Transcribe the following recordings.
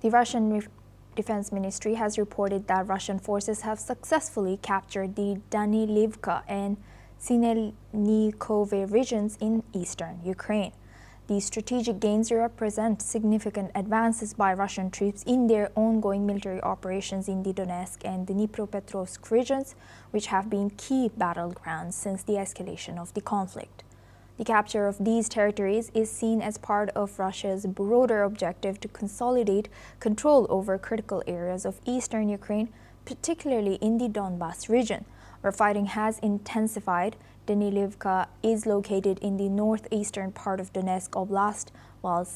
The Russian Defense Ministry has reported that Russian forces have successfully captured the Danilivka and Sinelnikove regions in eastern Ukraine. These strategic gains represent significant advances by Russian troops in their ongoing military operations in the Donetsk and Dnipropetrovsk regions, which have been key battlegrounds since the escalation of the conflict. The capture of these territories is seen as part of Russia's broader objective to consolidate control over critical areas of eastern Ukraine, particularly in the Donbas region, where fighting has intensified. Danilivka is located in the northeastern part of Donetsk Oblast, while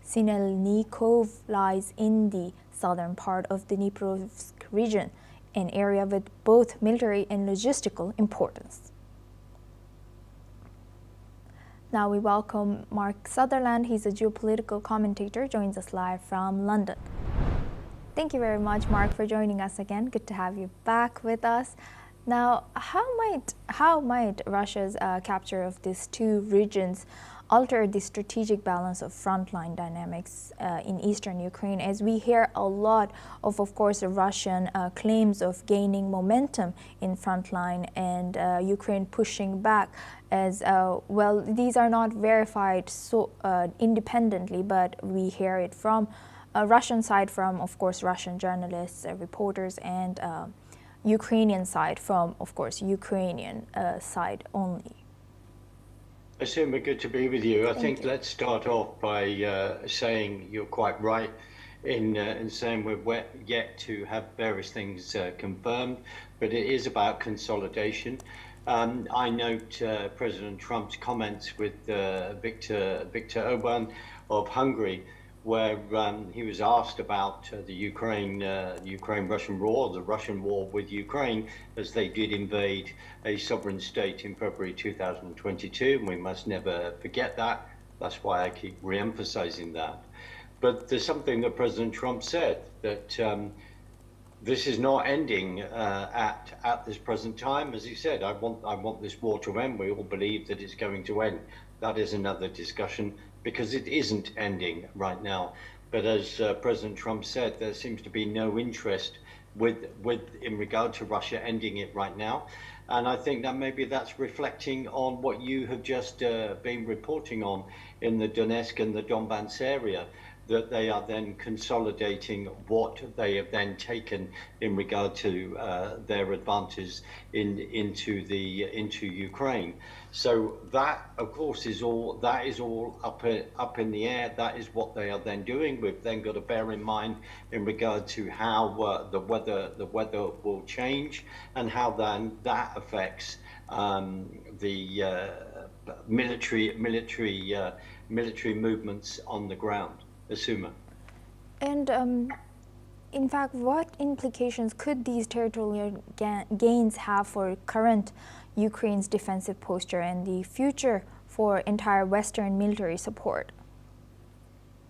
Sinelnikov lies in the southern part of the Dnipropetrovsk region, an area with both military and logistical importance. Now we welcome Mark Sutherland. He's a geopolitical commentator, joins us live from London. Thank you very much, Mark, for joining us again. Good to have you back with us. Now, how might Russia's capture of these two regions alter the strategic balance of frontline dynamics in eastern Ukraine, as we hear a lot of course, Russian claims of gaining momentum in frontline and Ukraine pushing back as well. These are not verified so independently, but we hear it from Russian side, from of course Russian journalists, reporters, and Ukrainian side from, of course, Ukrainian side only. Asuma, good to be with you. I think let's start off by saying you're quite right in saying we're yet to have various things confirmed, but it is about consolidation. I note President Trump's comments with Viktor Orban of Hungary, where he was asked about the Ukraine-Russian war, the Russian war with Ukraine, as they did invade a sovereign state in February 2022. And we must never forget that. That's why I keep re-emphasizing that. But there's something that President Trump said, that this is not ending at this present time. As he said, I want this war to end. We all believe that it's going to end. That is another discussion, because it isn't ending right now. But as President Trump said, there seems to be no interest in regard to Russia ending it right now. And I think that maybe that's reflecting on what you have just been reporting on in the Donetsk and the Donbas area, that they are then consolidating what they have then taken in regard to their advantage into Ukraine. So that, of course, is all up in the air. That is what they are then doing. We've then got to bear in mind in regard to how the weather will change, and how then that affects the military movements on the ground. Asuma. And in fact, what implications could these territorial gains have for current Ukraine's defensive posture and the future for entire Western military support?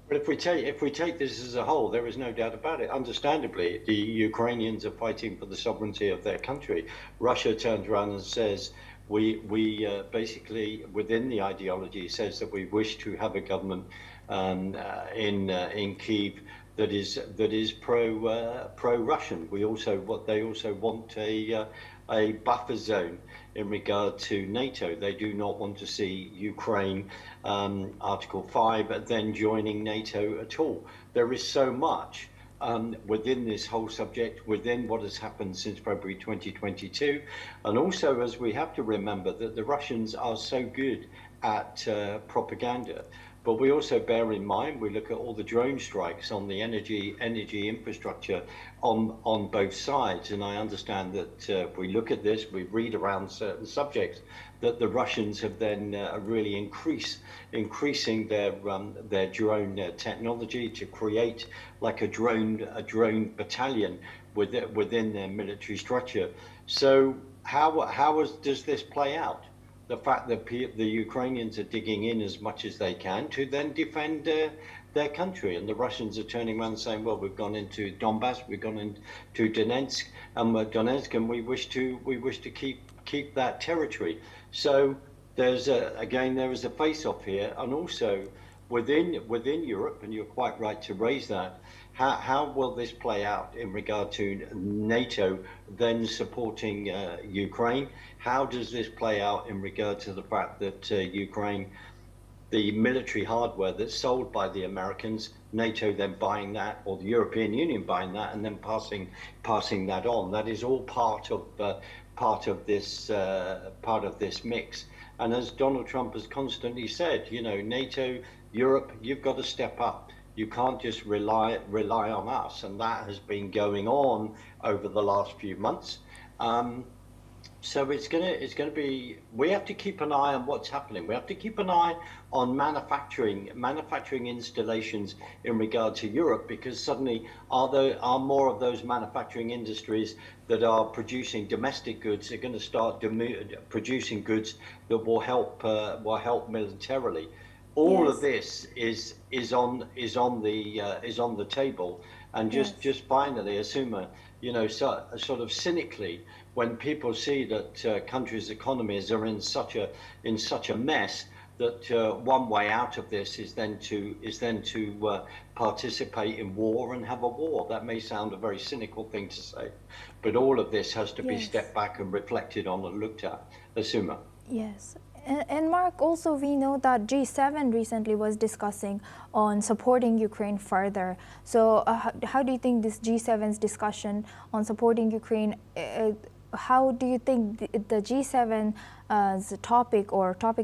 But if we take this as a whole, there is no doubt about it. Understandably, the Ukrainians are fighting for the sovereignty of their country. Russia turns around and says, we basically, within the ideology, says that we wish to have a government in Kyiv that is pro-Russian. They also want a buffer zone in regard to NATO. They do not want to see Ukraine, Article 5, then joining NATO at all. There is so much within this whole subject, within what has happened since February 2022. And also, as we have to remember, that the Russians are so good at propaganda. But we also bear in mind, we look at all the drone strikes on the energy infrastructure on both sides. And I understand that if we look at this, we read around certain subjects, that the Russians have then really increasing their drone technology to create like a drone battalion within their military structure. So how does this play out? The fact that the Ukrainians are digging in as much as they can to then defend their country, and the Russians are turning around and saying, well, we've gone into Donbas, we've gone into Donetsk, and we wish to keep that territory. So there is a face-off here. And also within Europe, and you're quite right to raise that. How will this play out in regard to NATO then supporting Ukraine? How does this play out in regard to the fact that Ukraine, the military hardware that's sold by the Americans, NATO then buying that, or the European Union buying that, and then passing that on? That is all part of this mix. And as Donald Trump has constantly said, you know, NATO, Europe, you've got to step up. You can't just rely on us, and that has been going on over the last few months. So it's gonna be. We have to keep an eye on what's happening. We have to keep an eye on manufacturing installations in regard to Europe, because suddenly are more of those manufacturing industries that are producing domestic goods are going to start producing goods that will help militarily. All of this is on the table, and just finally, Asuma, you know, sort of cynically, when people see that countries' economies are in such a mess, that one way out of this is then to participate in war and have a war. That may sound a very cynical thing to say, but all of this has to be stepped back and reflected on and looked at. Asuma. Yes. And Mark, also we know that G7 recently was discussing on supporting Ukraine further. So how do you think this G7's discussion on supporting Ukraine, how do you think the G7's topic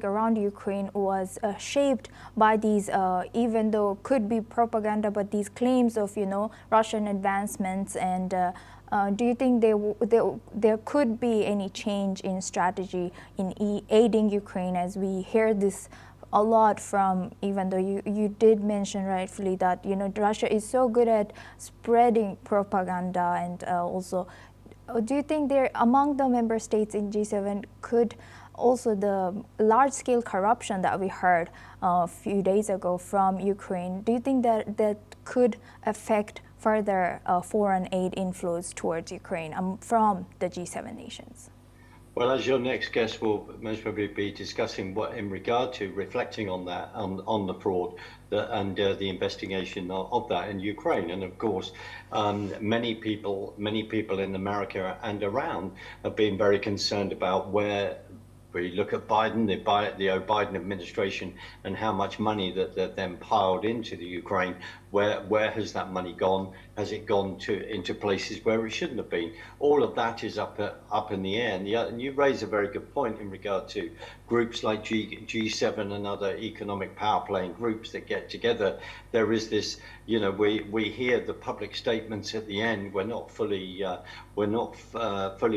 around Ukraine was shaped by these, even though could be propaganda, but these claims of, you know, Russian advancements, and do you think there could be any change in strategy in aiding Ukraine, as we hear this a lot from, even though you did mention rightfully that, you know, Russia is so good at spreading propaganda, and also, do you think there among the member states in G7 could also the large-scale corruption that we heard a few days ago from Ukraine, do you think that could affect further foreign aid inflows towards Ukraine from the G7 nations? Well, as your next guest will most probably be discussing what in regard to reflecting on that, on the fraud and the investigation of that in Ukraine. And of course, many people in America and around have been very concerned about where we look at Biden, the Biden administration, and how much money that then piled into the Ukraine. Where has that money gone? Has it gone into places where it shouldn't have been? All of that is up in the air. And you raise a very good point in regard to groups like G7 and other economic power playing groups that get together. There is this, you know, we hear the public statements at the end. We're not fully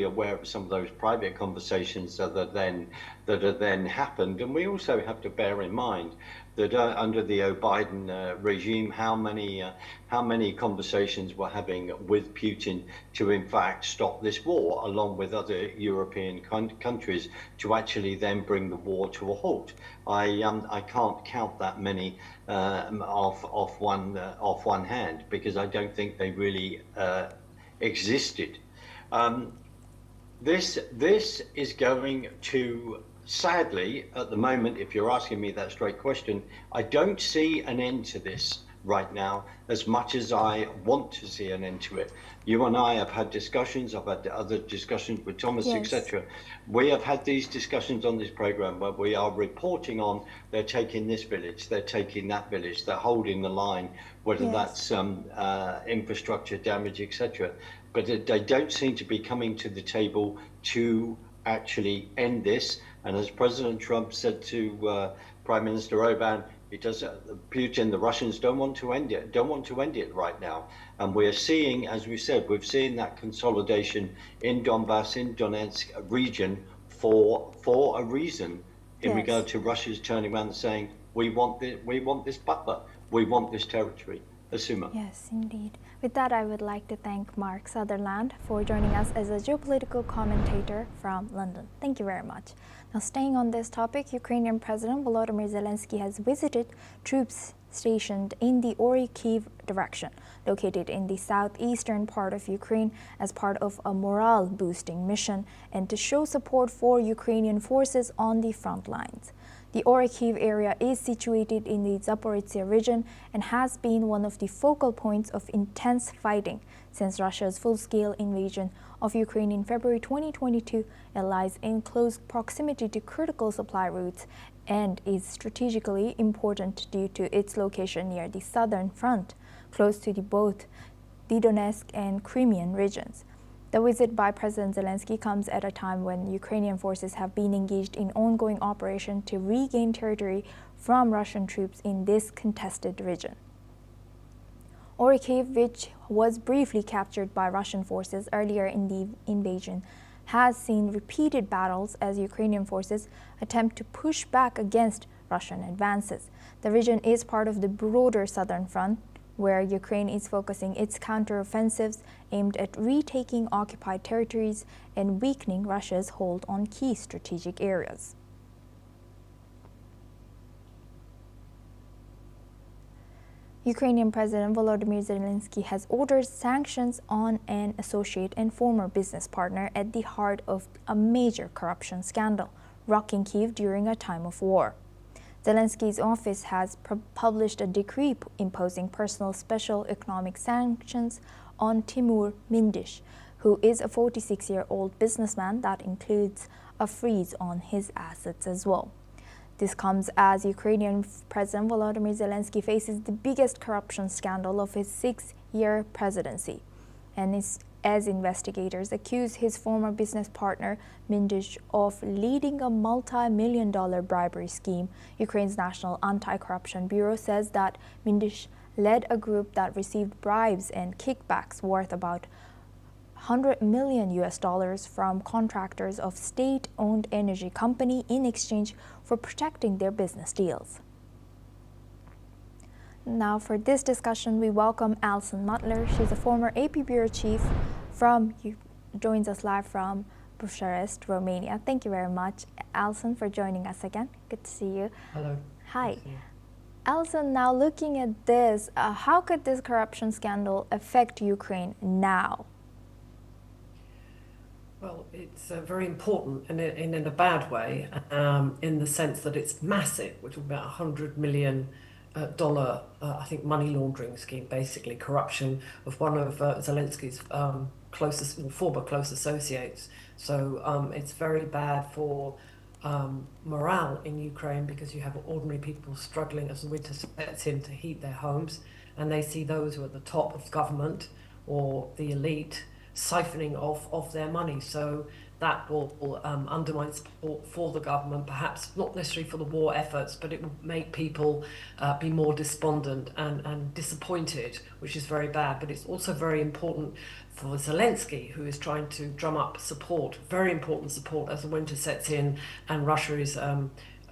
aware of some of those private conversations that are then happened. And we also have to bear in mind that under the Biden regime, how many conversations we're having with Putin to in fact stop this war, along with other European countries, to actually then bring the war to a halt. I can't count that many off one hand, because I don't think they really existed. This is going to, sadly, at the moment, if you're asking me that straight question, I don't see an end to this right now as much as I want to see an end to it. You and I have had discussions, I've had other discussions with Thomas, etc. We have had these discussions on this program where we are reporting on they're taking this village, they're taking that village, they're holding the line, whether that's infrastructure damage, etc. But they don't seem to be coming to the table to actually end this. And as President Trump said to Prime Minister Orbán, Putin, the Russians don't want to end it right now. And we're seeing, as we said, we've seen that consolidation in Donbass, in Donetsk region for a reason in regard to Russia's turning around and saying, we want this buffer, we want this territory. Asuma. Yes, indeed. With that, I would like to thank Mark Sutherland for joining us as a geopolitical commentator from London. Thank you very much. Now, staying on this topic, Ukrainian President Volodymyr Zelensky has visited troops stationed in the Orikhiv direction, located in the southeastern part of Ukraine, as part of a morale-boosting mission and to show support for Ukrainian forces on the front lines. The Orikhiv area is situated in the Zaporizhzhia region and has been one of the focal points of intense fighting since Russia's full-scale invasion of Ukraine in February 2022. It lies in close proximity to critical supply routes and is strategically important due to its location near the southern front, close to both the Donetsk and Crimean regions. The visit by President Zelensky comes at a time when Ukrainian forces have been engaged in ongoing operation to regain territory from Russian troops in this contested region. Orikhiv, which was briefly captured by Russian forces earlier in the invasion, has seen repeated battles as Ukrainian forces attempt to push back against Russian advances. The region is part of the broader southern front, where Ukraine is focusing its counteroffensives aimed at retaking occupied territories and weakening Russia's hold on key strategic areas. Ukrainian President Volodymyr Zelensky has ordered sanctions on an associate and former business partner at the heart of a major corruption scandal, rocking Kyiv during a time of war. Zelensky's office has published a decree imposing personal special economic sanctions on Timur Mindish, who is a 46-year-old businessman that includes a freeze on his assets as well. This comes as Ukrainian President Volodymyr Zelensky faces the biggest corruption scandal of his 6-year presidency, and as investigators accuse his former business partner Mindish of leading a multi-million-dollar bribery scheme. Ukraine's National Anti-Corruption Bureau says that Mindish led a group that received bribes and kickbacks worth about $100 million from contractors of state-owned energy company in exchange for protecting their business deals. Now for this discussion, we welcome Alison Mutler. She's a former AP Bureau Chief joins us live from Bucharest, Romania. Thank you very much, Alison, for joining us again. Good to see you. Hello. Hi. Alison, now looking at this, how could this corruption scandal affect Ukraine now? Well, it's very important in a bad way, in the sense that it's massive. We're talking about $100 million, I think, money laundering scheme, basically corruption of one of Zelensky's former close associates. So it's very bad for morale in Ukraine, because you have ordinary people struggling as the winter sets in to heat their homes, and they see those who are at the top of government or the elite siphoning off their money. So that will undermine support for the government, perhaps not necessarily for the war efforts, but it will make people be more despondent and disappointed, which is very bad. But it's also very important for Zelensky, who is trying to drum up support, very important support, as the winter sets in and Russia is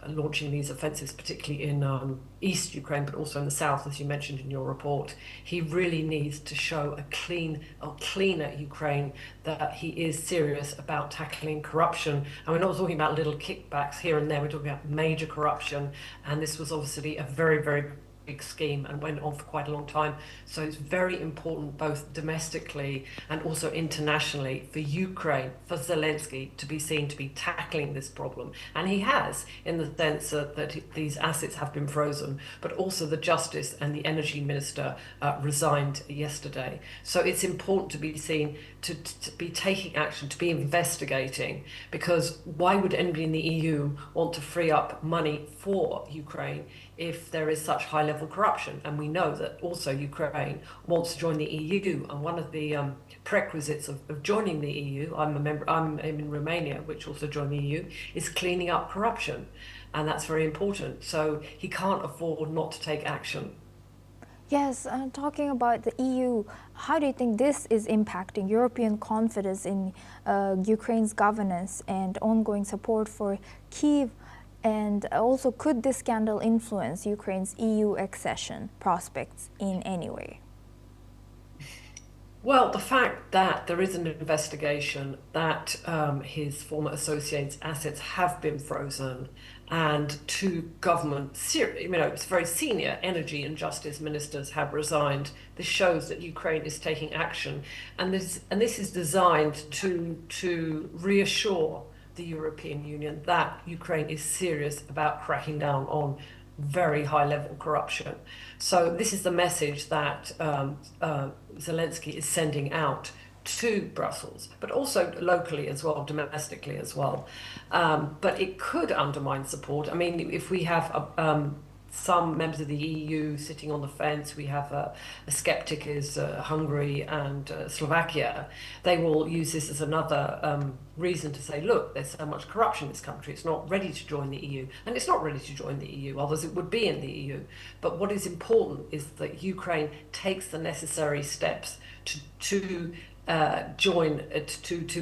launching these offensives, particularly in East Ukraine, but also in the south, as you mentioned in your report. He really needs to show a cleaner Ukraine, that he is serious about tackling corruption. And we're not talking about little kickbacks here and there, we're talking about major corruption. And this was obviously a very, very big scheme and went on for quite a long time. So it's very important, both domestically and also internationally, for Ukraine, for Zelensky to be seen to be tackling this problem. And he has, in the sense that these assets have been frozen, but also the Justice and the Energy Minister resigned yesterday. So it's important to be seen to be taking action, to be investigating, because why would anybody in the EU want to free up money for Ukraine if there is such high-level corruption? And we know that also Ukraine wants to join the EU, and one of the prerequisites of joining the EU, I'm in Romania, which also joined the EU, is cleaning up corruption, and that's very important. So he can't afford not to take action. Yes, talking about the EU, how do you think this is impacting European confidence in Ukraine's governance and ongoing support for Kyiv? And also, could this scandal influence Ukraine's EU accession prospects in any way? Well, the fact that there is an investigation that his former associates' assets have been frozen, and two government, it's very senior energy and justice ministers have resigned. This shows that Ukraine is taking action, and this is designed to reassure the European Union that Ukraine is serious about cracking down on very high-level corruption. So this is the message that Zelensky is sending out to Brussels, but also locally as well, domestically as well. But it could undermine support. I mean, if we have some members of the EU sitting on the fence, we have a skeptic is Hungary and Slovakia, they will use this as another reason to say, look, there's so much corruption in this country, it's not ready to join the EU. And it's not ready to join the EU, otherwise it would be in the EU. But what is important is that Ukraine takes the necessary steps to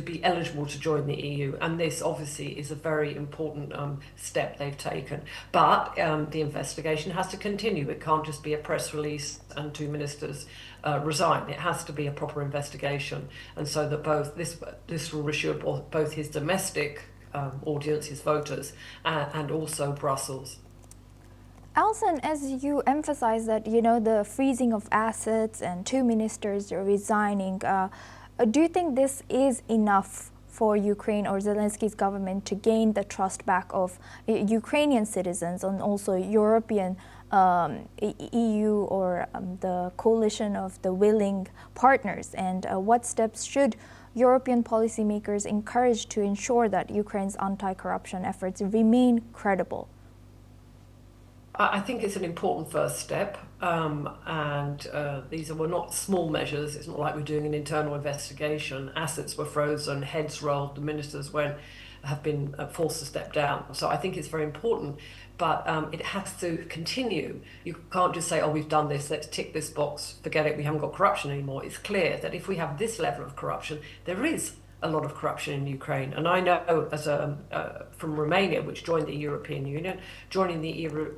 be eligible to join the EU, and this obviously is a very important step they've taken. But the investigation has to continue. It can't just be a press release and two ministers resign. It has to be a proper investigation, and so that this will reassure both his domestic audience, his voters, and also Brussels. Alison, as you emphasize that, the freezing of assets and two ministers are resigning, do you think this is enough for Ukraine or Zelensky's government to gain the trust back of Ukrainian citizens and also European EU or the coalition of the willing partners? And what steps should European policymakers encourage to ensure that Ukraine's anti-corruption efforts remain credible? I think it's an important first step, and these were not small measures. It's not like we're doing an internal investigation. Assets were frozen, heads rolled, the ministers have been forced to step down. So I think it's very important, but it has to continue. You can't just say, oh, we've done this, let's tick this box, forget it, we haven't got corruption anymore. It's clear that if we have this level of corruption, there is a lot of corruption in Ukraine. And I know as from Romania, which joined the European Union, joining the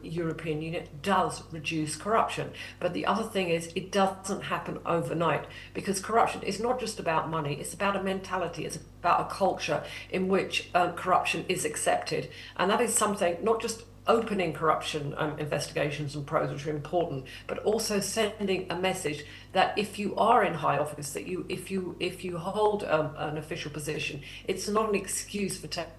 European Union does reduce corruption. But the other thing is it doesn't happen overnight, because corruption is not just about money, it's about a mentality, it's about a culture in which corruption is accepted. And that is something, not just opening corruption investigations and probes, which are important, but also sending a message that if you are in high office, that if you hold an official position, it's not an excuse for taking.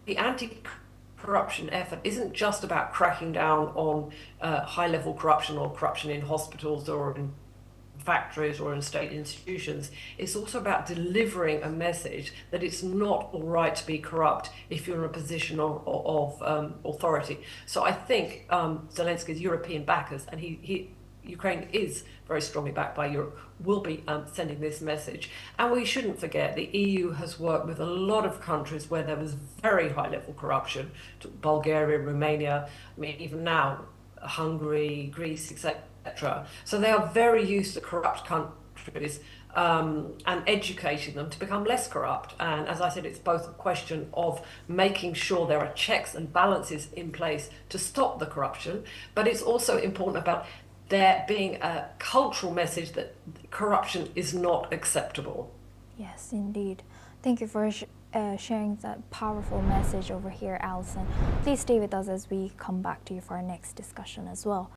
The anti-corruption effort isn't just about cracking down on high-level corruption or corruption in hospitals or in factories or in state institutions. It's also about delivering a message that it's not all right to be corrupt if you're in a position of authority. So I think Zelensky's European backers, and Ukraine is very strongly backed by Europe, will be sending this message. And we shouldn't forget the EU has worked with a lot of countries where there was very high level corruption, Bulgaria, Romania, I mean even now Hungary, Greece, etc. So they are very used to corrupt countries and educating them to become less corrupt. And as I said, it's both a question of making sure there are checks and balances in place to stop the corruption, but it's also important about there being a cultural message that corruption is not acceptable. Yes, indeed. Thank you for sharing that powerful message over here, Alison. Please stay with us as we come back to you for our next discussion as well.